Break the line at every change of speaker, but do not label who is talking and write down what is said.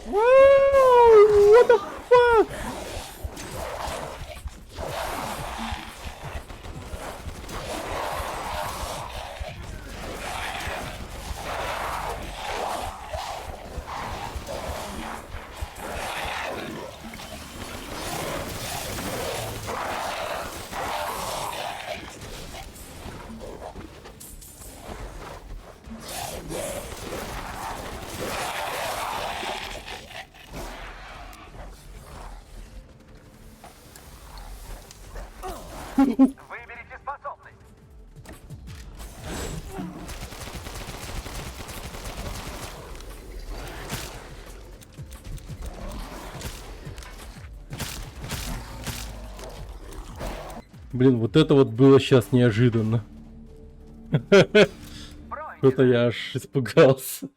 What the fuck?
Выберите способность.
Блин, вот это вот было сейчас неожиданно. Что-то я аж испугался.